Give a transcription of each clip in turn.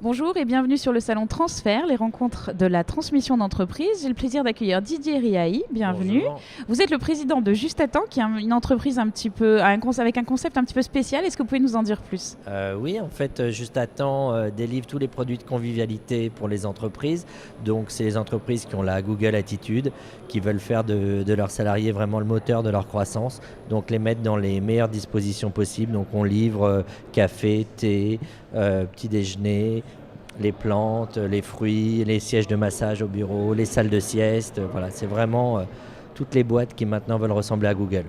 Bonjour et bienvenue sur le salon Transfert, les rencontres de la transmission d'entreprise. J'ai le plaisir d'accueillir Didier Riahi, bienvenue. Bonjour. Vous êtes le président de Juste à Temps, qui est une entreprise avec un concept un petit peu spécial. Est-ce que vous pouvez nous en dire plus ? Oui, en fait, Juste à Temps délivre tous les produits de convivialité pour les entreprises. Donc, c'est les entreprises qui ont la Google Attitude, qui veulent faire de leurs salariés vraiment le moteur de leur croissance. Donc, les mettre dans les meilleures dispositions possibles. Donc, on livre café, thé, petit déjeuner, les plantes, les fruits, les sièges de massage au bureau, les salles de sieste. Voilà, c'est vraiment toutes les boîtes qui maintenant veulent ressembler à Google.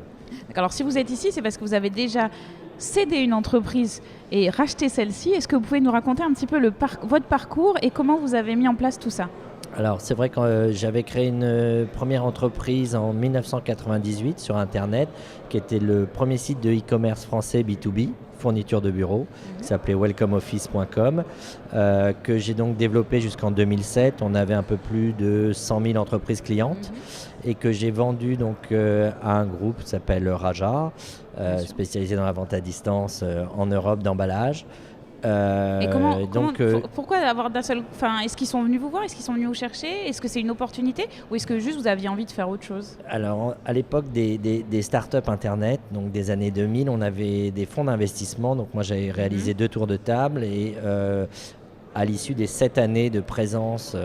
D'accord, alors si vous êtes ici, c'est parce que vous avez déjà cédé une entreprise et racheté celle-ci. Est-ce que vous pouvez nous raconter un petit peu votre parcours et comment vous avez mis en place tout ça ? Alors c'est vrai que j'avais créé une première entreprise en 1998 sur Internet, qui était le premier site de e-commerce français B2B, fourniture de bureau, qui s'appelait welcomeoffice.com, que j'ai donc développé jusqu'en 2007. On avait un peu plus de 100 000 entreprises clientes et que j'ai vendu donc, à un groupe qui s'appelle Raja, spécialisé dans la vente à distance en Europe d'emballage. Et pourquoi avoir d'un seul... est-ce qu'ils sont venus vous voir ? Est-ce qu'ils sont venus vous chercher ? Est-ce que c'est une opportunité ? Ou est-ce que juste vous aviez envie de faire autre chose ? Alors, à l'époque des startups Internet, donc des années 2000, on avait des fonds d'investissement. Donc moi, j'avais réalisé 2 tours de table et à l'issue des 7 années de présence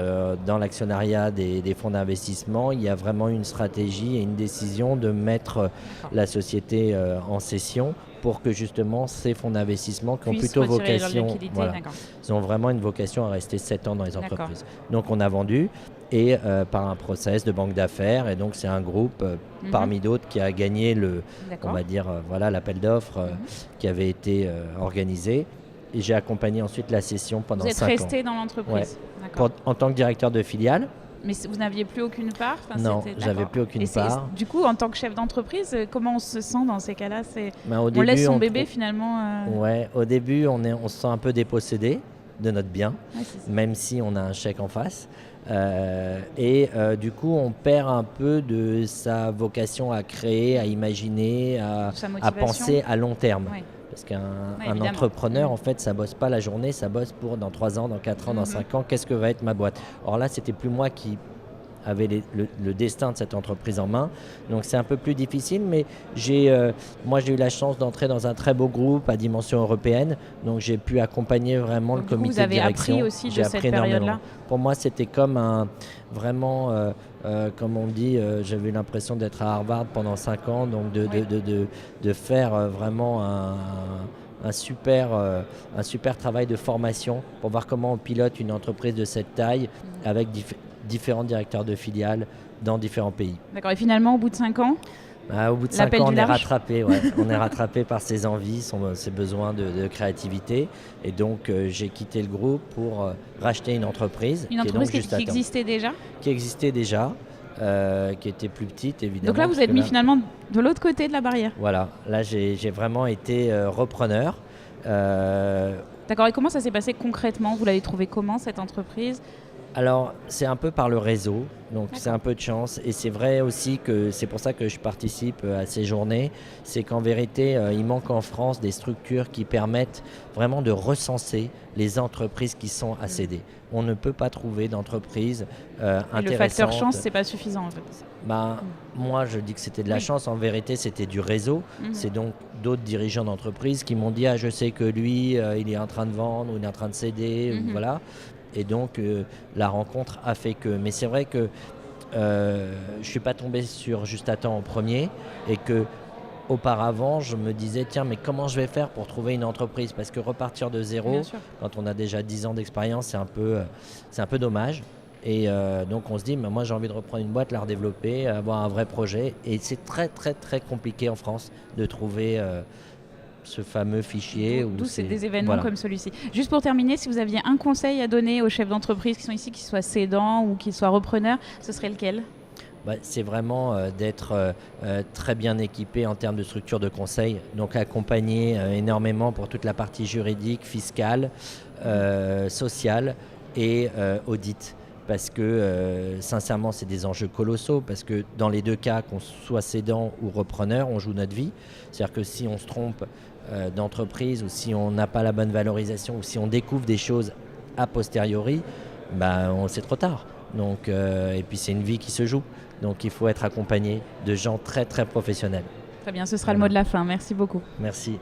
dans l'actionnariat des fonds d'investissement, il y a vraiment une stratégie et une décision de mettre la société en cession pour que justement ces fonds d'investissement qui ont plutôt vocation, ils ont vraiment une vocation à rester 7 ans dans les entreprises. Donc on a vendu et par un process de banque d'affaires, et donc c'est un groupe parmi d'autres qui a gagné on va dire l'appel d'offres qui avait été organisé. Et j'ai accompagné ensuite la cession pendant 5 ans. Vous êtes resté dans l'entreprise ? En tant que directeur de filiale. Mais vous n'aviez plus aucune part ? Non, j'avais plus aucune part. Du coup, en tant que chef d'entreprise, comment on se sent dans ces cas-là ? On laisse son bébé finalement Ouais, au début, on se sent un peu dépossédé de notre bien, même si on a un chèque en face. Du coup, on perd un peu de sa vocation à créer, à imaginer, à penser à long terme. Ouais. Parce qu'un entrepreneur, en fait, ça bosse pas la journée, ça bosse pour dans 3 ans, dans 4 ans, dans 5 ans, qu'est-ce que va être ma boîte ? Or là, c'était plus moi qui avait le destin de cette entreprise en main. Donc c'est un peu plus difficile, mais moi j'ai eu la chance d'entrer dans un très beau groupe à dimension européenne. Donc j'ai pu accompagner vraiment le comité de direction. Vous avez appris aussi de cette période-là ? Pour moi, c'était comme comme on dit, j'avais l'impression d'être à Harvard pendant 5 ans, donc de faire vraiment un super travail de formation pour voir comment on pilote une entreprise de cette taille avec différents directeurs de filiales dans différents pays. D'accord, et finalement, au bout de 5 ans, au bout de 5 ans, on est rattrapé. On est rattrapé par ses envies, ses besoins de créativité. Et donc, j'ai quitté le groupe pour racheter une entreprise. Une entreprise qui existait déjà ? Qui existait déjà, qui était plus petite, évidemment. Donc là, vous êtes mis finalement de l'autre côté de la barrière ? Voilà, là, j'ai vraiment été repreneur. D'accord, et comment ça s'est passé concrètement ? Vous l'avez trouvé comment, cette entreprise ? Alors, c'est un peu par le réseau, donc c'est un peu de chance. Et c'est vrai aussi que c'est pour ça que je participe à ces journées. C'est qu'en vérité, il manque en France des structures qui permettent vraiment de recenser les entreprises qui sont à céder. On ne peut pas trouver d'entreprise intéressante. Le facteur chance, c'est pas suffisant en fait. Moi, je dis que c'était de la chance. En vérité, c'était du réseau. C'est donc d'autres dirigeants d'entreprise qui m'ont dit « je sais que lui, il est en train de vendre ou il est en train de céder. » Voilà. Et donc, la rencontre a fait que... Mais c'est vrai que je ne suis pas tombé sur Juste à Temps en premier et que auparavant, je me disais, tiens, mais comment je vais faire pour trouver une entreprise ? Parce que repartir de zéro, quand on a déjà 10 ans d'expérience, c'est un peu dommage. Et donc, on se dit, mais moi, j'ai envie de reprendre une boîte, la redévelopper, avoir un vrai projet. Et c'est très, très, très compliqué en France de trouver... ce fameux fichier. D'où c'est des événements comme celui-ci. Juste pour terminer, si vous aviez un conseil à donner aux chefs d'entreprise qui sont ici, qu'ils soient cédants ou qu'ils soient repreneurs, ce serait lequel ? C'est vraiment d'être très bien équipé en termes de structure de conseil, donc accompagner énormément pour toute la partie juridique, fiscale, sociale et audit. Parce que sincèrement, c'est des enjeux colossaux, parce que dans les 2 cas, qu'on soit cédant ou repreneur, on joue notre vie. C'est-à-dire que si on se trompe d'entreprise ou si on n'a pas la bonne valorisation ou si on découvre des choses a posteriori, on le sait trop tard. Donc, et puis c'est une vie qui se joue. Donc il faut être accompagné de gens très très professionnels. Très bien, ce sera le mot de la fin. Merci beaucoup. Merci.